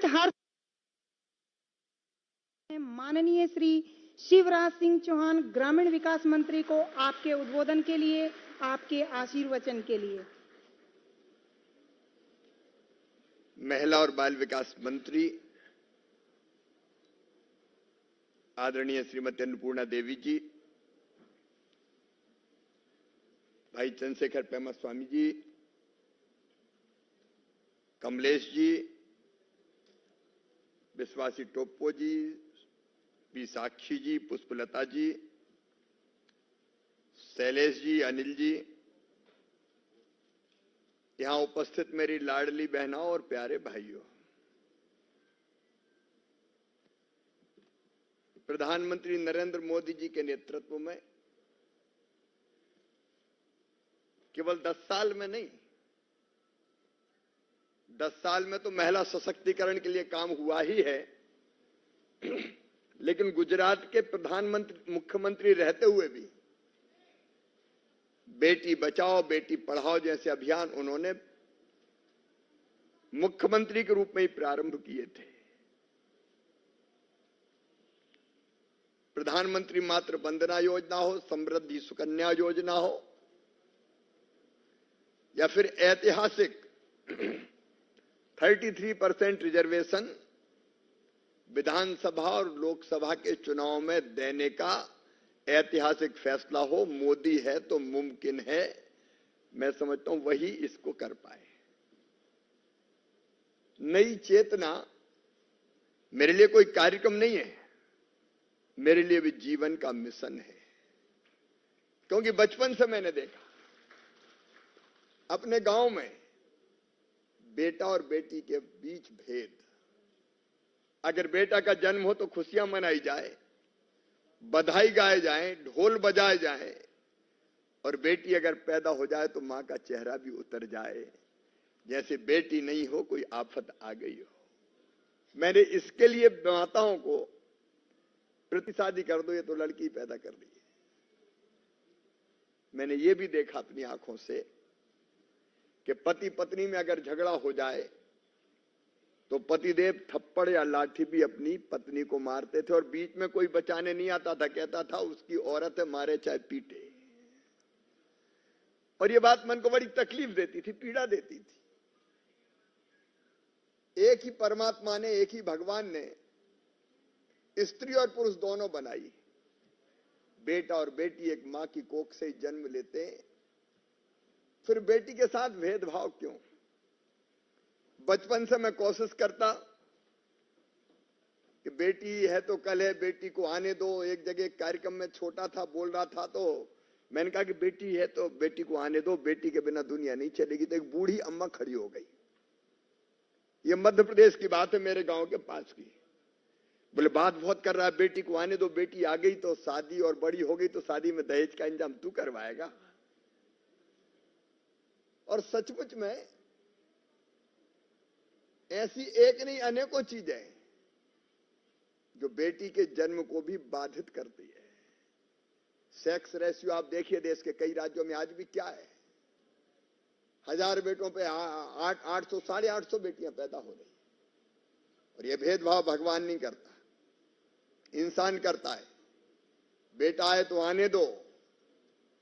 हर माननीय श्री शिवराज सिंह चौहान ग्रामीण विकास मंत्री को आपके उद्बोधन के लिए, आपके आशीर्वचन के लिए। महिला और बाल विकास मंत्री आदरणीय श्रीमती अन्नपूर्णा देवी जी, भाई चंद्रशेखर पेमा स्वामी जी, कमलेश जी, विश्वासी टोप्पो जी, पी साक्षी जी, पुष्पलता जी, शैलेश जी, अनिल जी, यहां उपस्थित मेरी लाडली बहनों और प्यारे भाइयों, प्रधानमंत्री नरेंद्र मोदी जी के नेतृत्व में केवल 10 साल में नहीं, 10 साल में तो महिला सशक्तिकरण के लिए काम हुआ ही है, लेकिन गुजरात के प्रधानमंत्री मुख्यमंत्री रहते हुए भी बेटी बचाओ बेटी पढ़ाओ जैसे अभियान उन्होंने मुख्यमंत्री के रूप में ही प्रारंभ किए थे। प्रधानमंत्री मातृ वंदना योजना हो, समृद्धि सुकन्या योजना हो, या फिर ऐतिहासिक 33% रिजर्वेशन विधानसभा और लोकसभा के चुनाव में देने का ऐतिहासिक फैसला हो, मोदी है तो मुमकिन है। मैं समझता हूं वही इसको कर पाए। नई चेतना मेरे लिए कोई कार्यक्रम नहीं है, मेरे लिए भी जीवन का मिशन है, क्योंकि बचपन से मैंने देखा अपने गांव में बेटा और बेटी के बीच भेद। अगर बेटा का जन्म हो तो खुशियां मनाई जाए, बधाई गाए जाए, ढोल बजाए जाए, और बेटी अगर पैदा हो जाए तो मां का चेहरा भी उतर जाए, जैसे बेटी नहीं हो कोई आफत आ गई हो। मैंने इसके लिए माताओं को प्रतिशादी कर दो, ये तो लड़की पैदा कर दी है। मैंने ये भी देखा अपनी आंखों से कि पति पत्नी में अगर झगड़ा हो जाए तो पतिदेव थप्पड़ या लाठी भी अपनी पत्नी को मारते थे, और बीच में कोई बचाने नहीं आता था, कहता था उसकी औरत है, मारे चाहे पीटे। और ये बात मन को बड़ी तकलीफ देती थी, पीड़ा देती थी। एक ही परमात्मा ने, एक ही भगवान ने स्त्री और पुरुष दोनों बनाई। बेटा और बेटी एक मां की कोख से ही जन्म लेते हैं, फिर बेटी के साथ भेदभाव क्यों? बचपन से मैं कोशिश करता कि बेटी है तो कल है, बेटी को आने दो। एक जगह कार्यक्रम में छोटा था, बोल रहा था, तो मैंने कहा कि बेटी है तो बेटी को आने दो, बेटी के बिना दुनिया नहीं चलेगी। तो एक बूढ़ी अम्मा खड़ी हो गई। ये मध्य प्रदेश की बात है, मेरे गांव के पास की। बोले बात बहुत कर रहा है, बेटी को आने दो, बेटी आ गई तो शादी, और बड़ी हो गई तो शादी में दहेज का इंतजाम तू करवाएगा। और सचमुच में ऐसी एक नहीं अनेकों चीजें जो बेटी के जन्म को भी बाधित करती है। सेक्स रेशियो आप देखिए, देश के कई राज्यों में आज भी क्या है, 1000 बेटों पे 800 850 बेटियां पैदा हो रही। और यह भेदभाव भगवान नहीं करता, इंसान करता है। बेटा आए तो आने दो,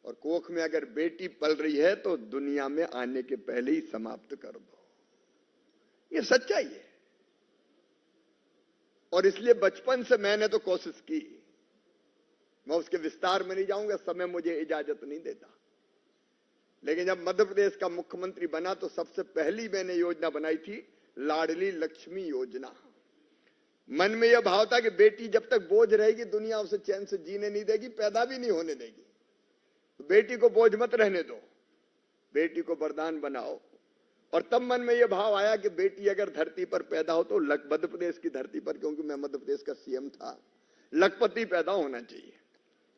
और कोख में अगर बेटी पल रही है तो दुनिया में आने के पहले ही समाप्त कर दो। ये सच्चाई है। और इसलिए बचपन से मैंने तो कोशिश की, मैं उसके विस्तार में नहीं जाऊंगा, समय मुझे इजाजत नहीं देता। लेकिन जब मध्य प्रदेश का मुख्यमंत्री बना तो सबसे पहली मैंने योजना बनाई थी लाडली लक्ष्मी योजना। मन में यह भाव था कि बेटी जब तक बोझ रहेगी दुनिया उसे चैन से जीने नहीं देगी, पैदा भी नहीं होने देगी। तो बेटी को बोझ मत रहने दो, बेटी को वरदान बनाओ। और तब मन में यह भाव आया कि बेटी अगर धरती पर पैदा हो तो मध्य प्रदेश की धरती पर, क्योंकि मैं मध्य प्रदेश का सीएम था, लखपति पैदा होना चाहिए।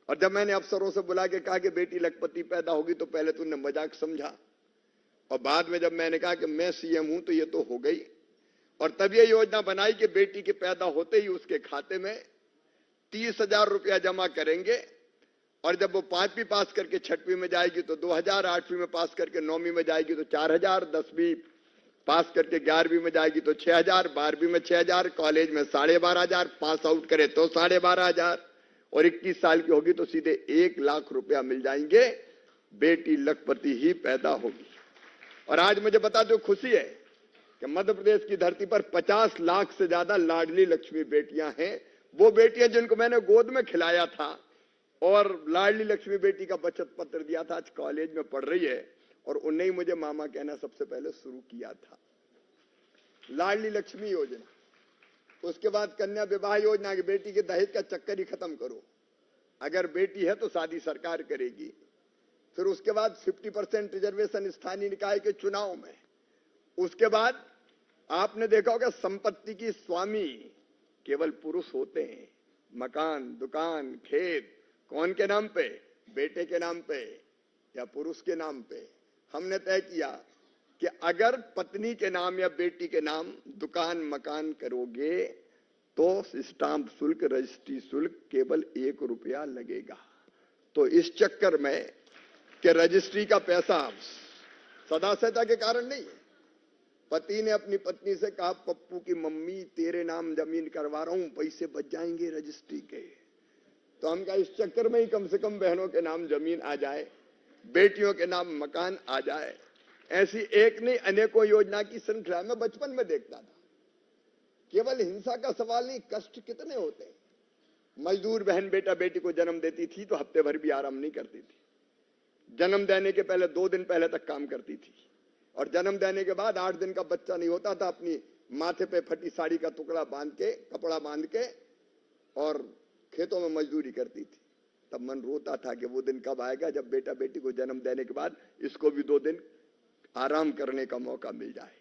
और जब मैंने अफसरों से बुला के कहा कि बेटी लखपति पैदा होगी तो पहले तूने मजाक समझा, और बाद में जब मैंने कहा कि मैं सीएम हूं तो ये तो हो गई। और तब ये योजना बनाई कि बेटी के पैदा होते ही उसके खाते में 30,000 रुपया जमा करेंगे, और जब वो 5वीं पास करके 6वीं में जाएगी तो 2000, 8वीं में पास करके 9वीं में जाएगी तो 4000, 10वीं पास करके 11वीं में जाएगी तो 6,000, 12वीं में 6,000, कॉलेज में 12,500, पास आउट करे तो 12,500 और 21 साल की होगी तो सीधे 1 लाख रुपया मिल जाएंगे। बेटी लखपति ही पैदा होगी। और आज मुझे बता दो, खुशी है कि मध्य प्रदेश की धरती पर 50 लाख से ज्यादा लाडली लक्ष्मी बेटियां हैं। वो बेटियां जिनको मैंने गोद में खिलाया था और लाडली लक्ष्मी बेटी का बचत पत्र दिया था, आज कॉलेज में पढ़ रही है और उन्हें ही मुझे मामा कहना सबसे पहले शुरू किया था। लाडली लक्ष्मी योजना, उसके बाद कन्या विवाह योजना की बेटी के दहेज का चक्कर ही खत्म करो। अगर बेटी है तो शादी सरकार करेगी। फिर उसके बाद 50% रिजर्वेशन स्थानीय निकाय के चुनाव में। उसके बाद आपने देखा होगा संपत्ति की स्वामी केवल पुरुष होते हैं। मकान, दुकान, खेत कौन के नाम पे? बेटे के नाम पे या पुरुष के नाम पे। हमने तय किया कि अगर पत्नी के नाम या बेटी के नाम दुकान मकान करोगे तो स्टाम्प शुल्क, रजिस्ट्री शुल्क केवल 1 रुपया लगेगा। तो इस चक्कर में कि रजिस्ट्री का पैसा सदा सदा के कारण नहीं है। पति ने अपनी पत्नी से कहा, पप्पू की मम्मी तेरे नाम जमीन करवा रहा हूं, पैसे बच जाएंगे रजिस्ट्री के। तो हम कहा इस चक्कर में ही कम से कम बहनों के नाम जमीन आ जाए, बेटियों के नाम मकान आ जाए। ऐसी एक नहीं अनेकों योजना की श्रृंखला में बचपन में देखता था। केवल हिंसा का सवाल नहीं, कष्ट कितने होते हैं। मजदूर बहन बेटा बेटी को जन्म देती थी तो हफ्ते भर भी आराम नहीं करती थी। जन्म देने के पहले 2 दिन पहले तक काम करती थी और जन्म देने के बाद 8 दिन का बच्चा नहीं होता था, अपनी माथे पे फटी साड़ी का टुकड़ा बांध के, कपड़ा बांध के और खेतों में मजदूरी करती थी। तब मन रोता था कि वो दिन कब आएगा जब बेटा बेटी को जन्म देने के बाद इसको भी 2 दिन आराम करने का मौका मिल जाए।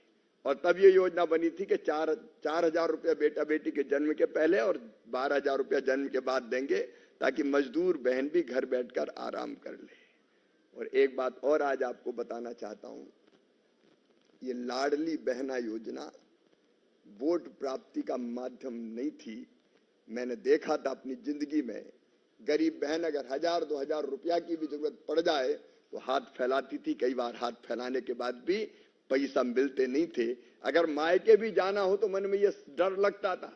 और तब ये योजना बनी थी कि 4,000 रुपया बेटा बेटी के जन्म के पहले और 12,000 रुपया जन्म के बाद देंगे, ताकि मजदूर बहन भी घर बैठकर आराम कर ले। और एक बात और आज आपको बताना चाहता हूं, ये लाडली बहना योजना वोट प्राप्ति का माध्यम नहीं थी। मैंने देखा था अपनी जिंदगी में, गरीब बहन अगर 1,000-2,000 रुपया की भी जरूरत पड़ जाए तो हाथ फैलाती थी। कई बार हाथ फैलाने के बाद भी पैसा मिलते नहीं थे। अगर मायके भी जाना हो तो मन में यह डर लगता था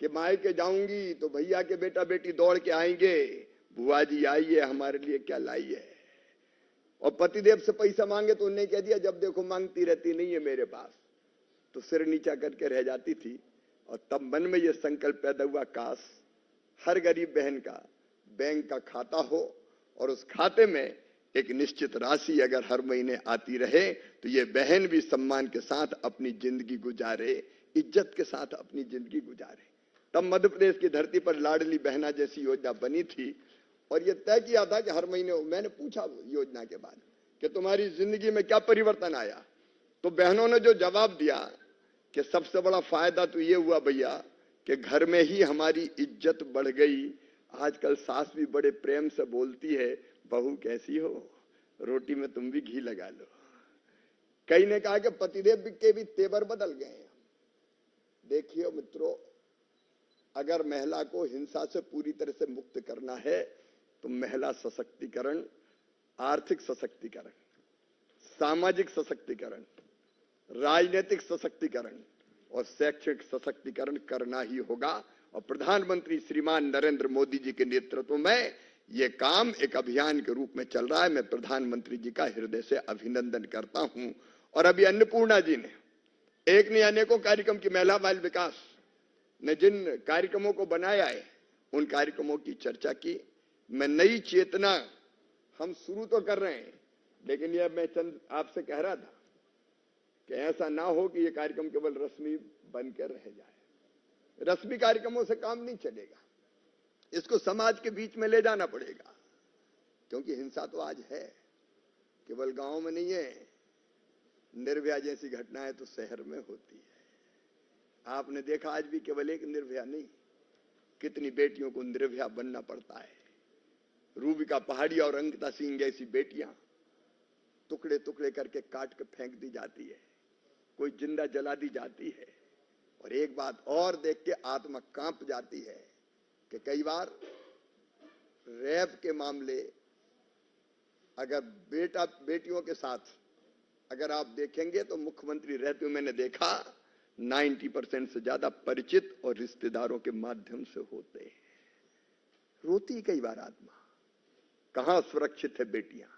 कि मायके जाऊंगी तो भैया के बेटा बेटी दौड़ के आएंगे, बुआ जी आइए हमारे लिए क्या लाई है। और पतिदेव से पैसा मांगे तो उन्हें कह दिया, जब देखो मांगती रहती, नहीं है मेरे पास। तो सिर नीचा करके रह जाती थी। और तब मन में यह संकल्प पैदा हुआ, काश हर गरीब बहन का बैंक का खाता हो और उस खाते में एक निश्चित राशि अगर हर महीने आती रहे तो ये बहन भी सम्मान के साथ अपनी जिंदगी गुजारे, इज्जत के साथ अपनी जिंदगी गुजारे। तब मध्य प्रदेश की धरती पर लाडली बहना जैसी योजना बनी थी। और ये तय किया था कि हर महीने, मैंने पूछा योजना के बाद कि तुम्हारी जिंदगी में क्या परिवर्तन आया, तो बहनों ने जो जवाब दिया कि सबसे बड़ा फायदा तो ये हुआ भैया कि घर में ही हमारी इज्जत बढ़ गई। आजकल सास भी बड़े प्रेम से बोलती है, बहू कैसी हो, रोटी में तुम भी घी लगा लो। कई ने कहा कि पतिदेव के भी तेवर बदल गए हैं। देखिए मित्रों, अगर महिला को हिंसा से पूरी तरह से मुक्त करना है तो महिला सशक्तिकरण, आर्थिक सशक्तिकरण, सामाजिक सशक्तिकरण, राजनीतिक सशक्तिकरण और शैक्षिक सशक्तिकरण करना ही होगा। और प्रधानमंत्री श्रीमान नरेंद्र मोदी जी के नेतृत्व में यह काम एक अभियान के रूप में चल रहा है। मैं प्रधानमंत्री जी का हृदय से अभिनंदन करता हूं। और अभी अन्नपूर्णा जी ने एक नहीं अनेकों कार्यक्रम की, महिला बाल विकास ने जिन कार्यक्रमों को बनाया है उन कार्यक्रमों की चर्चा की। मैं नई चेतना हम शुरू तो कर रहे हैं, लेकिन यह मैं चंद आपसे कह रहा था कि ऐसा ना हो कि यह कार्यक्रम केवल रस्मी बनकर रह जाए। रस्मी कार्यक्रमों से काम नहीं चलेगा, इसको समाज के बीच में ले जाना पड़ेगा। क्योंकि हिंसा तो आज है, केवल गांव में नहीं है। निर्भया जैसी घटनाएं तो शहर में होती है। आपने देखा आज भी केवल एक निर्भया नहीं, कितनी बेटियों को निर्भया बनना पड़ता है। रूबिका पहाड़ी और अंकिता सिंह जैसी बेटियां टुकड़े टुकड़े करके काट के फेंक दी जाती है, कोई जिंदा जला दी जाती है। और एक बात और देख के आत्मा कांप जाती है कि कई बार रेप के मामले अगर बेटा बेटियों के साथ अगर आप देखेंगे तो मुख्यमंत्री रहते हुए मैंने देखा 90% से ज्यादा परिचित और रिश्तेदारों के माध्यम से होते हैं। रोती कई बार आत्मा, कहां सुरक्षित है बेटियां,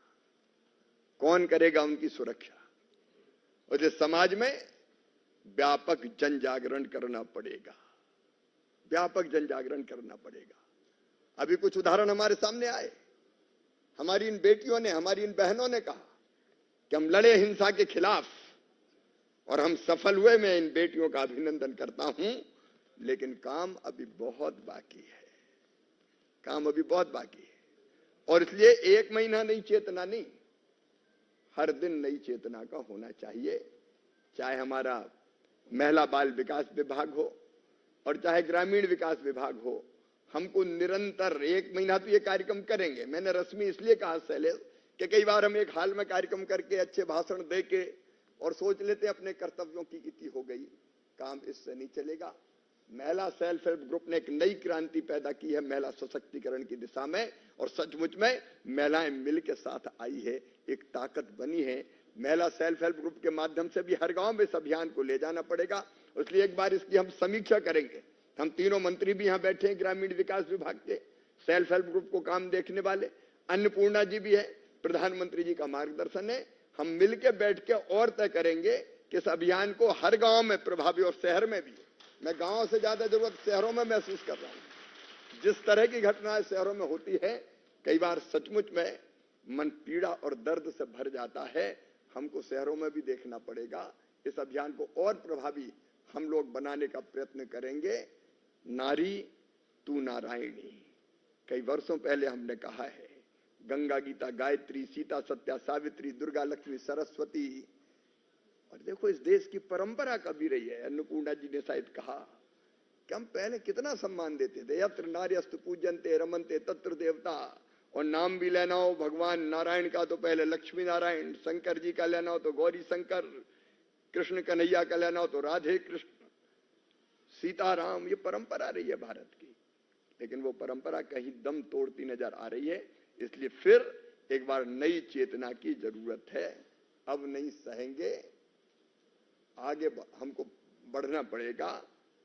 कौन करेगा उनकी सुरक्षा। और इस समाज में व्यापक जन जागरण करना पड़ेगा, व्यापक जन जागरण करना पड़ेगा। अभी कुछ उदाहरण हमारे सामने आए, हमारी इन बेटियों ने, हमारी इन बहनों ने कहा कि हम लड़े हिंसा के खिलाफ और हम सफल हुए। मैं इन बेटियों का अभिनंदन करता हूं, लेकिन काम अभी बहुत बाकी है, काम अभी बहुत बाकी है। और इसलिए एक महीना नई चेतना नहीं, हर दिन नई चेतना का होना चाहिए। चाहे हमारा महिला बाल विकास विभाग हो और चाहे ग्रामीण विकास विभाग हो, हमको निरंतर एक महीना तो ये कार्यक्रम करेंगे। मैंने रश्मि इसलिए कहा शैलेश कि कई बार हम एक हाल में कार्यक्रम करके अच्छे भाषण दे के और सोच लेते अपने कर्तव्यों की इति हो गई, काम इससे नहीं चलेगा। महिला सेल्फ हेल्प ग्रुप ने एक नई क्रांति पैदा की है महिला सशक्तिकरण की दिशा में, और सचमुच में महिलाएं मिल के साथ आई है, एक ताकत बनी है। महिला सेल्फ हेल्प ग्रुप के माध्यम से भी हर गांव में इस अभियान को ले जाना पड़ेगा। इसलिए एक बार इसकी हम समीक्षा करेंगे। हम तीनों मंत्री भी यहां बैठे हैं ग्रामीण विकास विभाग के, सेल्फ हेल्प ग्रुप को काम देखने वाले, अन्नपूर्णा जी भी है, प्रधानमंत्री जी का मार्गदर्शन है। हम मिलकर बैठ के और तय करेंगे कि इस अभियान को हर गांव में प्रभावी, और शहर में भी। मैं गांव से ज्यादा जरूरत शहरों में महसूस कर रहा हूं। जिस तरह की घटनाएं शहरों में होती है, कई बार सचमुच में मन पीड़ा और दर्द से भर जाता है। हमको शहरों में भी देखना पड़ेगा। इस अभियान को और प्रभावी हम लोग बनाने का प्रयत्न करेंगे। नारी तू नारायणी, कई वर्षों पहले हमने कहा है। गंगा, गीता, गायत्री, सीता, सत्या, सावित्री, दुर्गा, लक्ष्मी, सरस्वती। और देखो इस देश की परंपरा कभी रही है। अन्नपूर्णा जी ने शायद कहा कि हम पहले कितना सम्मान देते थे। यत्र नार्यस्तु पूज्यन्ते रमन्ते तत्र देवता। और नाम भी लेना हो भगवान नारायण का तो पहले लक्ष्मी नारायण, शंकर जी का लेना हो तो गौरी शंकर, कृष्ण कन्हैया का लेना हो तो राधे कृष्ण, सीताराम। ये परंपरा रही है भारत की, लेकिन वो परंपरा कहीं दम तोड़ती नजर आ रही है। इसलिए फिर एक बार नई चेतना की जरूरत है। अब नहीं सहेंगे, आगे हमको बढ़ना पड़ेगा।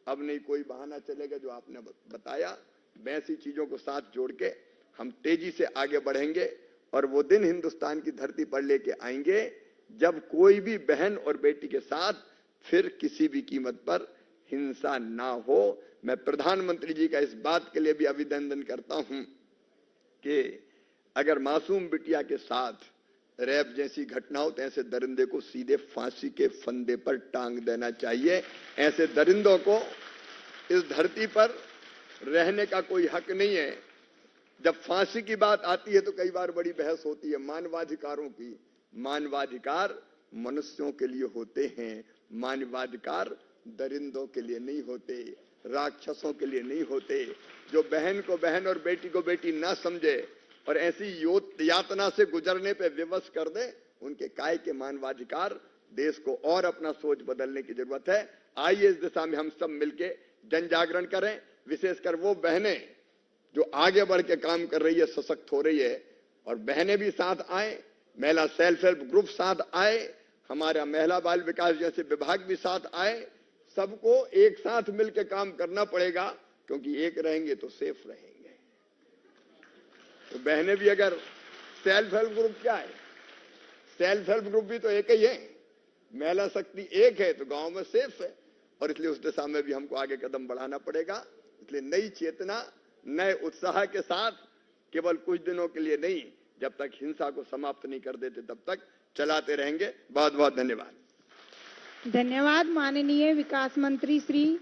अब नहीं कोई बहाना चलेगा जो आपने बताया। वैसी चीजों को साथ जोड़ के हम तेजी से आगे बढ़ेंगे, और वो दिन हिंदुस्तान की धरती पर लेके आएंगे जब कोई भी बहन और बेटी के साथ फिर किसी भी कीमत पर हिंसा ना हो। मैं प्रधानमंत्री जी का इस बात के लिए भी अभिनंदन करता हूं कि अगर मासूम बिटिया के साथ रेप जैसी घटना हो तो ऐसे दरिंदे को सीधे फांसी के फंदे पर टांग देना चाहिए। ऐसे दरिंदों को इस धरती पर रहने का कोई हक नहीं है। जब फांसी की बात आती है तो कई बार बड़ी बहस होती है मानवाधिकारों की। मानवाधिकार मनुष्यों के लिए होते हैं, मानवाधिकार दरिंदों के लिए नहीं होते, राक्षसों के लिए नहीं होते। जो बहन को बहन और बेटी को बेटी ना समझे और ऐसी यातना से गुजरने पे विवश कर दे, उनके काय के मानवाधिकार। देश को और अपना सोच बदलने की जरूरत है। आइए इस दिशा में हम सब मिलके जन जागरण करें। विशेषकर वो बहनें जो आगे बढ़ के काम कर रही है, सशक्त हो रही है, और बहनें भी साथ आए, महिला सेल्फ हेल्प ग्रुप साथ आए, हमारा महिला बाल विकास जैसे विभाग भी साथ आए। सबको एक साथ मिलकर काम करना पड़ेगा, क्योंकि एक रहेंगे तो सेफ रहेंगे। तो बहनें भी, अगर सेल्फ हेल्प ग्रुप क्या है, सेल्फ हेल्प ग्रुप भी तो एक ही है, महिला शक्ति एक है, तो गांव में सेफ है। और इसलिए उस दिशा में भी हमको आगे कदम बढ़ाना पड़ेगा। इसलिए नई चेतना, नए उत्साह के साथ, केवल कुछ दिनों के लिए नहीं, जब तक हिंसा को समाप्त नहीं कर देते तब तक चलाते रहेंगे। बहुत बहुत धन्यवाद। धन्यवाद माननीय विकास मंत्री श्री,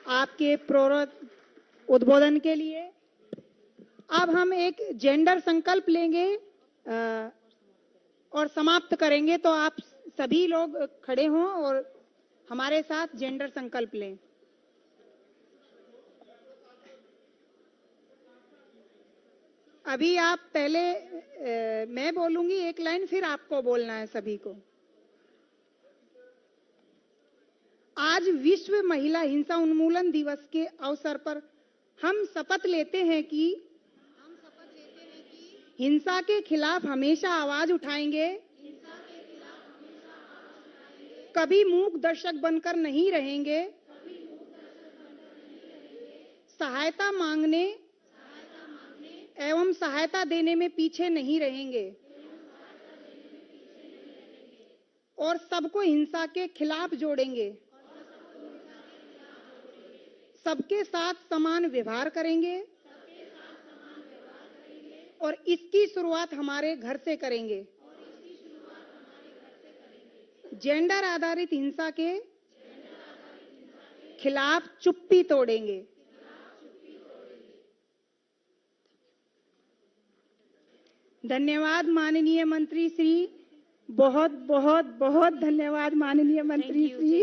आपके उद्बोधन के लिए। अब हम एक जेंडर संकल्प लेंगे और समाप्त करेंगे। तो आप सभी लोग खड़े हों और हमारे साथ जेंडर संकल्प लें। अभी आप पहले मैं बोलूंगी एक लाइन, फिर आपको बोलना है सभी को। आज विश्व महिला हिंसा उन्मूलन दिवस के अवसर पर हम शपथ लेते हैं कि हिंसा के खिलाफ हमेशा आवाज उठाएंगे, कभी मूक दर्शक बनकर नहीं रहेंगे, सहायता मांगने एवं सहायता देने में पीछे नहीं रहेंगे और सबको हिंसा के खिलाफ जोड़ेंगे, सबके साथ समान व्यवहार करेंगे और इसकी शुरुआत हमारे घर से करेंगे। जेंडर आधारित हिंसा के खिलाफ चुप्पी तोड़ेंगे। धन्यवाद माननीय मंत्री श्री, बहुत बहुत बहुत धन्यवाद माननीय मंत्री श्री।